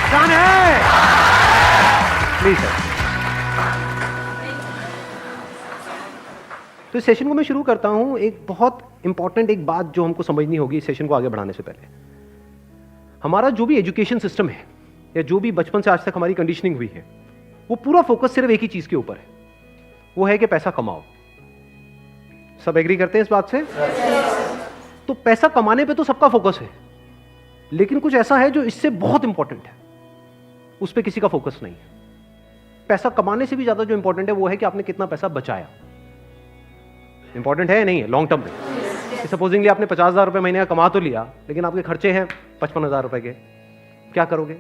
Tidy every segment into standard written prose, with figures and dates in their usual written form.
Done है। Please sir. तो इस सेशन को मैं शुरू करता हूं। एक बहुत इंपॉर्टेंट एक बात जो हमको समझनी होगी इस सेशन को आगे बढ़ाने से पहले, हमारा जो भी एजुकेशन सिस्टम है या जो भी बचपन से आज तक हमारी कंडीशनिंग हुई है, वो पूरा फोकस सिर्फ एक ही चीज के ऊपर है, वो है कि पैसा कमाओ। सब एग्री करते हैं इस बात से? तो पैसा कमाने पे तो सबका फोकस है, लेकिन कुछ ऐसा है जो इससे बहुत इंपॉर्टेंट है, उस पर किसी का फोकस नहीं है। पैसा कमाने से भी ज्यादा जो इंपॉर्टेंट है वो है कि आपने कितना पैसा बचाया। इंपॉर्टेंट है या नहीं है लॉन्ग टर्म में? सपोजिंगली आपने 50,000 रुपए महीने का कमा तो लिया, लेकिन आपके खर्चे हैं 55,000 रुपए के, क्या करोगे?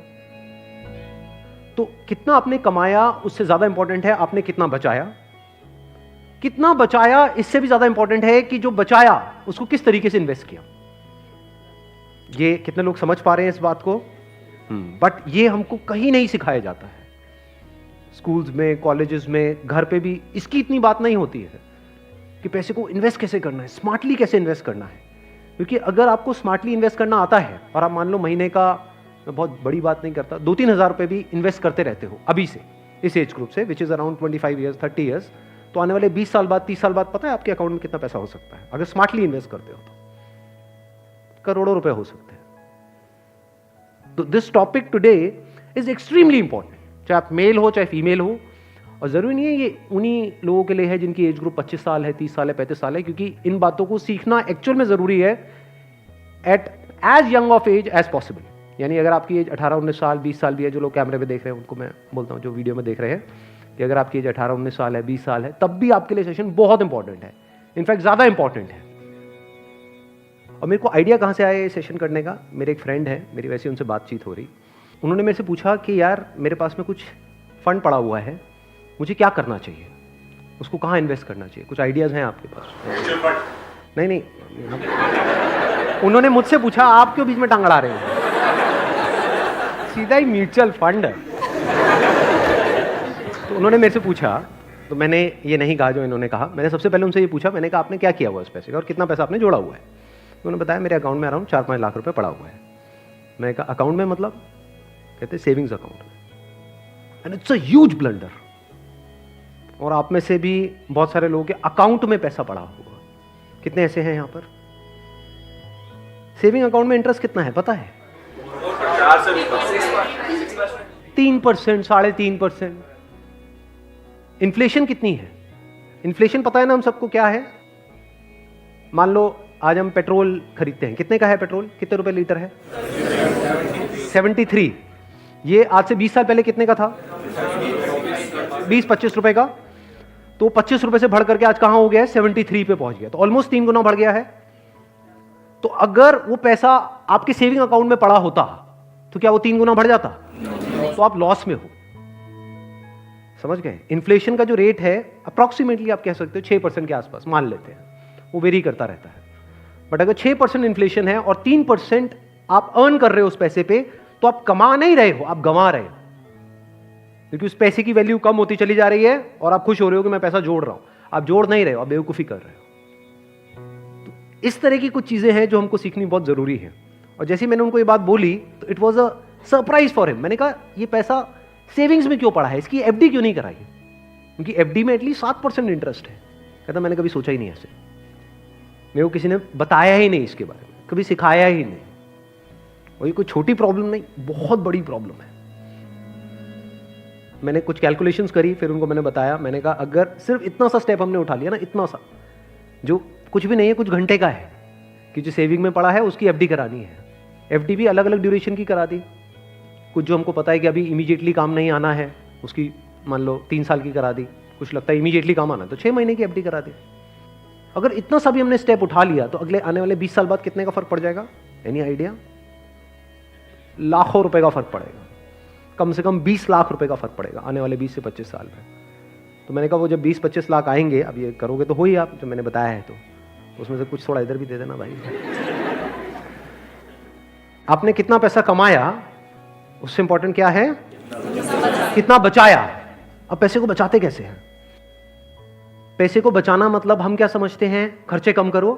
तो कितना आपने कमाया उससे ज्यादा इंपॉर्टेंट है आपने कितना बचाया। कितना बचाया इससे भी ज्यादा इंपॉर्टेंट है कि जो बचाया उसको किस तरीके से इन्वेस्ट किया। ये कितने लोग समझ पा रहे हैं इस बात को? बट ये हमको कहीं नहीं सिखाया जाता है। स्कूल्स में, कॉलेजेस में, घर पे भी इसकी इतनी बात नहीं होती है कि पैसे को इन्वेस्ट कैसे करना है, स्मार्टली कैसे इन्वेस्ट करना है। क्योंकि अगर आपको स्मार्टली इन्वेस्ट करना आता है और आप मान लो महीने का, मैं बहुत बड़ी बात नहीं करता, 2-3 हज़ार रुपए भी इन्वेस्ट करते रहते हो अभी से, इस एज ग्रुप से, which is around 25 years 30 years, तो आने वाले 20 साल बाद, 30 साल बाद पता है आपके अकाउंट में कितना पैसा हो सकता है अगर स्मार्टली इन्वेस्ट करते हो तो? करोड़ों रुपए हो सकते हैं। तो this topic today is extremely important, चाहे आप मेल हो चाहे फीमेल हो। और जरूरी नहीं है ये उन्हीं लोगों के लिए है जिनकी एज ग्रुप 25 साल है, 30 साल है, 35 साल है, क्योंकि इन बातों को सीखना एक्चुअल में जरूरी है at as young of age as possible. यानी अगर आपकी एज 18-19 साल, 20 साल भी है, जो लोग कैमरे पे देख रहे हैं उनको मैं बोलता हूँ, जो वीडियो में देख रहे हैं, कि अगर आपकी एज 18-19 साल है, 20 साल है, तब भी आपके लिए सेशन बहुत इंपॉर्टेंट है, इनफैक्ट ज्यादा इंपॉर्टेंट है। और मेरे को आइडिया कहाँ से आया ये सेशन करने का? मेरे एक फ्रेंड है, मेरी वैसे उनसे बातचीत हो रही, उन्होंने मेरे से पूछा कि यार मेरे पास में कुछ फंड पड़ा हुआ है, मुझे क्या करना चाहिए, उसको कहाँ इन्वेस्ट करना चाहिए, कुछ आइडियाज हैं आपके पास? नहीं, उन्होंने मुझसे पूछा, आप क्यों बीच में टांग अड़ा रहे हैं? सीधा ही म्यूचुअल फंड है। तो उन्होंने मेरे से पूछा, तो मैंने ये नहीं कहा जो इन्होंने कहा, मैंने सबसे पहले उनसे ये पूछा, मैंने कहा आपने क्या किया हुआ इस पैसे का और कितना पैसा आपने जोड़ा हुआ है? तो उन्होंने बताया मेरे अकाउंट में अराउंड 4-5 लाख रुपए पड़ा हुआ है। मैंने कहा अकाउंट में मतलब? कहते सेविंग्स अकाउंट में। And it's a huge blunder. और आप में से भी बहुत सारे लोगों के अकाउंट में पैसा पड़ा हुआ, कितने ऐसे हैं यहां पर? सेविंग अकाउंट में इंटरेस्ट कितना है पता है? 3%, 3.5%। इन्फ्लेशन कितनी है? इन्फ्लेशन पता है ना हम सबको क्या है? मान लो आज हम पेट्रोल खरीदते हैं, कितने का है पेट्रोल? कितने रुपए लीटर है? 73। ये आज से 20 साल पहले कितने का था? 20-25 रुपए का। तो 25 रुपए से बढ़ करके आज कहां हो गया है? 73 पे पहुंच गया, तो ऑलमोस्ट 3 गुना बढ़ गया है। तो अगर वो पैसा आपके सेविंग अकाउंट में पड़ा होता तो क्या वो 3 गुना बढ़ जाता? तो आप लॉस में हो। समझ गए? इन्फ्लेशन का जो रेट है अप्रॉक्सीमेटली आप कह सकते हो 6% के आसपास मान लेते हैं, वो वेरी करता रहता है। बट अगर 6% इन्फ्लेशन है और 3% आप अर्न कर रहे हो उस पैसे पे, तो आप कमा नहीं रहे हो, आप गंवा रहे हो, क्योंकि उस पैसे की वैल्यू कम होती चली जा रही है और आप खुश हो रहे हो कि मैं पैसा जोड़ रहा हूं। आप जोड़ नहीं रहे हो, आप बेवकूफी कर रहे हो। तो इस तरह की कुछ चीजें हैं जो हमको सीखनी बहुत जरूरी है। और जैसे मैंने उनको ये बात बोली तो it was a surprise for him. मैंने कहा ये पैसा सेविंग्स में क्यों पड़ा है, इसकी एफडी क्यों नहीं कराई? क्योंकि एफडी में एटलीस्ट 7% इंटरेस्ट है। कहता मैंने कभी सोचा ही नहीं ऐसे, मेरे को किसी ने बताया ही नहीं इसके बारे में, कभी सिखाया ही नहीं। और ये कोई छोटी प्रॉब्लम नहीं, बहुत बड़ी प्रॉब्लम है। मैंने कुछ कैलकुलेशंस करी, फिर उनको मैंने बताया, मैंने कहा अगर सिर्फ इतना सा स्टेप हमने उठा लिया ना, इतना सा जो कुछ भी नहीं है, कुछ घंटे का है, कि जो सेविंग में पड़ा है उसकी एफडी करानी है। एफडी भी अलग अलग ड्यूरेशन की करा दी। कुछ जो हमको पता है कि अभी इमीडिएटली काम नहीं आना है, उसकी मान लो 3 साल की करा दी। कुछ लगता है इमीडिएटली काम आना है तो 6 महीने की एफडी करा दी। अगर इतना सा भी हमने स्टेप उठा लिया तो अगले आने वाले 20 साल बाद कितने का फर्क पड़ जाएगा? Any idea? लाखों रुपए का फर्क पड़ेगा, कम से कम 20 लाख रुपए का फर्क पड़ेगा आने वाले 20 से 25 साल में। तो मैंने कहा वो जब 20-25 लाख आएंगे, अब ये करोगे तो हो ही आप, जो मैंने बताया है, तो उसमें से कुछ थोड़ा इधर भी दे देना भाई। आपने कितना पैसा कमाया उससे इंपॉर्टेंट क्या है? कितना बचाया। अब पैसे को बचाते कैसे हैं? पैसे को बचाना मतलब हम क्या समझते हैं? खर्चे कम करो,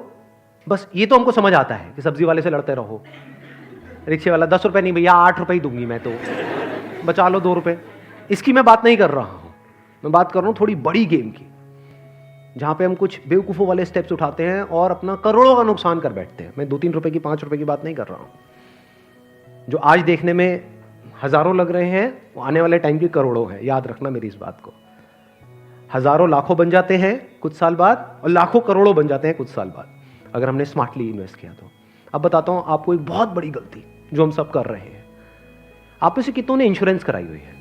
बस ये तो हमको समझ आता है कि सब्जी वाले से लड़ते रहो, रिक्शे वाला 10 रुपए नहीं भैया 8 रुपए ही दूंगी मैं, तो बचा लो 2 रुपए। इसकी मैं बात नहीं कर रहा हूं, मैं बात कर रहा हूं थोड़ी बड़ी गेम की, जहां पे हम कुछ बेवकूफ़ों वाले स्टेप्स उठाते हैं और अपना करोड़ों का नुकसान कर बैठते हैं। मैं 2-3 रुपए की, 5 रुपए की बात नहीं कर रहा हूं। जो आज देखने में हजारों लग रहे हैं वो आने वाले टाइम की करोड़ों हैं। याद रखना मेरी इस बात को। हजारों लाखों बन जाते हैं कुछ साल बाद और लाखों करोड़ों बन जाते हैं कुछ साल बाद, अगर हमने स्मार्टली इन्वेस्ट किया तो। अब बताता हूं आपको एक बहुत बड़ी गलती जो हम सब कर रहे हैं। आप में से कितनों ने इंश्योरेंस कराई हुई है?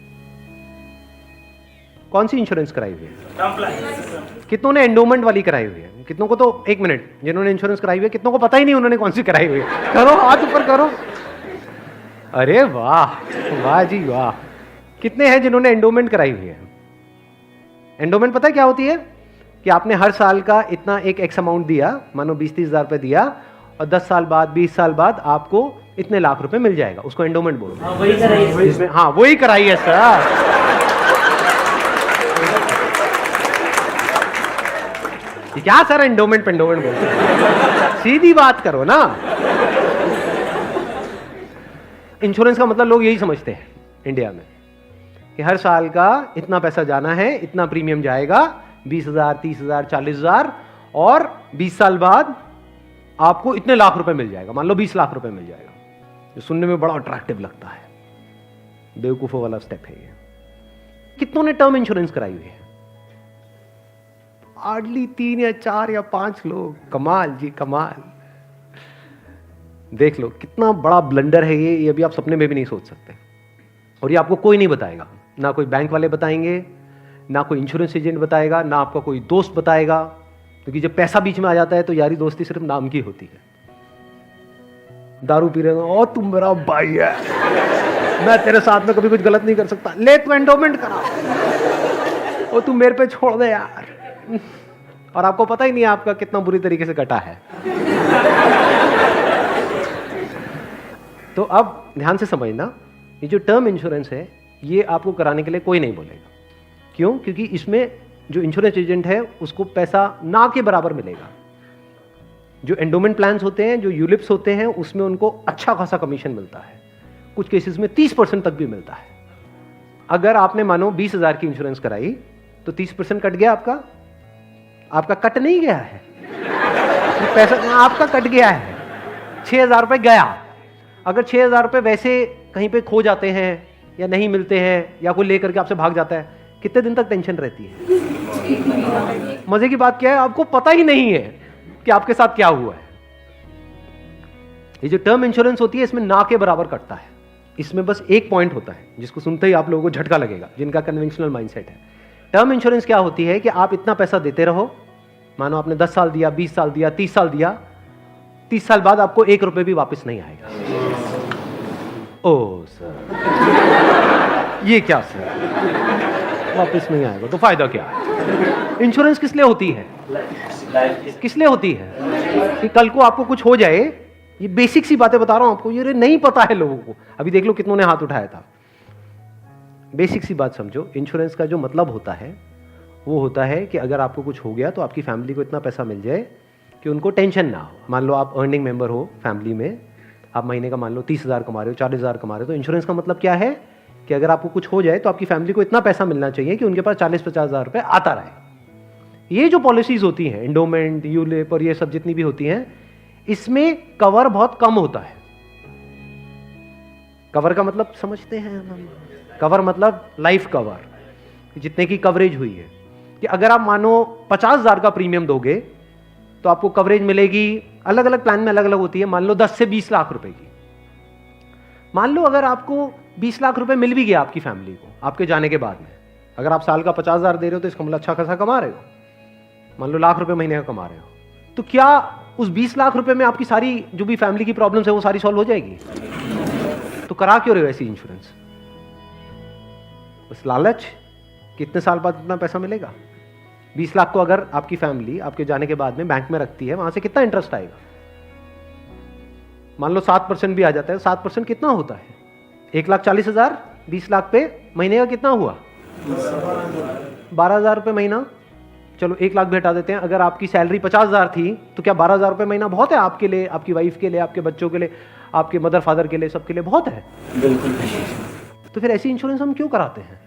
कौन सी इंश्योरेंस कराई हुई है? कितनों ने एंडोमेंट वाली कराई हुई है? कितनों को तो, एक मिनट, जिन्होंने इंश्योरेंस कराई हुई है कितनों को पता ही नहीं उन्होंने कौन सी कराई हुई है? करो, हाथ ऊपर करो। अरे वाह, वाह जी वाह। कितने हैं जिन्होंने एंडोमेंट कराई हुई है? एंडोमेंट पता है क्या होती है? कि आपने हर साल का इतना एक एक्स अमाउंट दिया, मानो 20-30 हज़ार रुपए दिया, और 10 साल बाद, 20 साल बाद आपको इतने लाख रुपए मिल जाएगा। उसको एंडोमेंट बोलते हैं। वही कराइए इसमें, हाँ वही कराइए सर। क्या सर एंडोमेंट पेंडोमेंट बोलते हैं? सीधी बात करो ना। इंश्योरेंस का मतलब लोग यही समझते हैं इंडिया में कि हर साल का इतना पैसा जाना है, इतना प्रीमियम जाएगा, 20,000, 30,000, 40,000, और 20 साल बाद आपको इतने लाख रुपए मिल जाएगा। मान लो 20 लाख रुपए मिल जाएगा, जो सुनने में बड़ा अट्रैक्टिव लगता है। बेवकूफों वाला स्टेप है ये। कितनों ने टर्म इंश्योरेंस कराई हुई है? हार्डली 3 या 4 या 5 लोग। कमाल जी कमाल। देख लो कितना बड़ा ब्लंडर है ये अभी आप सपने में भी नहीं सोच सकते। और ये आपको कोई नहीं बताएगा, ना कोई बैंक वाले बताएंगे, ना कोई इंश्योरेंस एजेंट बताएगा, ना आपका कोई दोस्त बताएगा, क्योंकि जब पैसा बीच में आ जाता है तो यारी दोस्ती सिर्फ नाम की होती है। दारू पी रहे हो, ओ तुम मेरा भाई है, मैं तेरे साथ में कभी कुछ गलत नहीं कर सकता, ले तू एंडोमेंट करा, ओ तू मेरे पे छोड़ दे यार। और आपको पता ही नहीं आपका कितना बुरी तरीके से कटा है। तो अब ध्यान से समझना, ये जो टर्म इंश्योरेंस है ये आपको कराने के लिए कोई नहीं बोलेगा। क्यों? क्योंकि इसमें जो इंश्योरेंस एजेंट है उसको पैसा ना के बराबर मिलेगा। जो एंडोमेंट प्लान्स होते हैं, जो यूलिप्स होते हैं, उसमें उनको अच्छा खासा कमीशन मिलता है, कुछ केसेस में 30% तक भी मिलता है। अगर आपने मानो 20,000 की इंश्योरेंस कराई तो 30% कट गया आपका। आपका कट नहीं गया है, पैसा आपका कट गया है। 6,000 रुपए गया। अगर 6,000 रुपए वैसे कहीं पे खो जाते हैं या नहीं मिलते हैं या कोई लेकर के आपसे भाग जाता है, कितने दिन तक टेंशन रहती है? मजे की बात क्या है, आपको पता ही नहीं है कि आपके साथ क्या हुआ है। ये जो टर्म इंश्योरेंस होती है इसमें ना के बराबर कटता है। इसमें बस एक पॉइंट होता है जिसको सुनते ही आप लोगों को झटका लगेगा, जिनका कन्वेंशनल माइंडसेट है। टर्म इंश्योरेंस क्या होती है कि आप इतना पैसा देते रहो, मानो आपने 10 साल दिया, 20 साल दिया, 30 साल दिया, 30 साल बाद आपको 1 रुपए भी वापस नहीं आएगा। ओ सर, ये क्या सर, वापस नहीं आएगा तो फायदा क्या है? इंश्योरेंस किस लिए होती है? किस लिए होती है? कि कल को आपको कुछ हो जाए। ये बेसिक सी बातें बता रहा हूं आपको, ये नहीं पता है लोगों को। अभी देख लो कितनों ने हाथ उठाया था। बेसिक सी बात समझो, इंश्योरेंस का जो मतलब होता है वो होता है कि अगर आपको कुछ हो गया तो आपकी फैमिली को इतना पैसा मिल जाए कि उनको टेंशन ना हो। मान लो आप अर्निंग मेंबर हो फैमिली में, आप महीने का मान लो 30,000 कमा रहे हो, 40,000 कमा रहे हो, तो इंश्योरेंस का मतलब क्या है कि अगर आपको कुछ हो जाए तो आपकी फैमिली को इतना पैसा मिलना चाहिए कि उनके पास 40-50 हज़ार रुपये आता रहे। ये जो पॉलिसीज होती हैं, एंडोमेंट, यूलिप और ये सब जितनी भी होती हैं, इसमें कवर बहुत कम होता है। कवर का मतलब समझते हैं हम? कवर मतलब लाइफ कवर, जितने की कवरेज हुई है। कि अगर आप मानो 50,000 का प्रीमियम दोगे तो आपको कवरेज मिलेगी, अलग अलग प्लान में अलग अलग होती है, मान लो 10 से 20 लाख रुपए की। मान लो अगर आपको 20 लाख रुपए मिल भी गया आपकी फैमिली को आपके जाने के बाद में, अगर आप साल का 50,000 दे रहे हो तो इसका मतलब अच्छा खासा कमा रहे हो, मान लो लाख रुपए महीने का कमा रहे हो, तो क्या उस 20 लाख रुपए में आपकी सारी जो भी फैमिली की प्रॉब्लम्स है वो सारी सॉल्व हो जाएगी? तो करा क्यों रहे हो ऐसी इंश्योरेंस? बस लालच, कितने साल बाद इतना पैसा मिलेगा? 20 लाख को अगर आपकी फैमिली आपके जाने के बाद में बैंक में रखती है, वहां से कितना इंटरेस्ट आएगा? मान लो 7% भी आ जाता है, 7% कितना होता है? 1,40,000, 20 लाख पे महीने का कितना हुआ? 12,000 रुपये महीना। चलो 1 लाख भी हटा देते हैं। अगर आपकी सैलरी 50,000 थी तो क्या 12,000 रुपये महीना बहुत है आपके लिए, आपकी वाइफ के लिए, आपके बच्चों के लिए, आपके मदर फादर के लिए, सबके लिए बहुत है? बिल्कुल। तो फिर ऐसी इंश्योरेंस हम क्यों कराते हैं?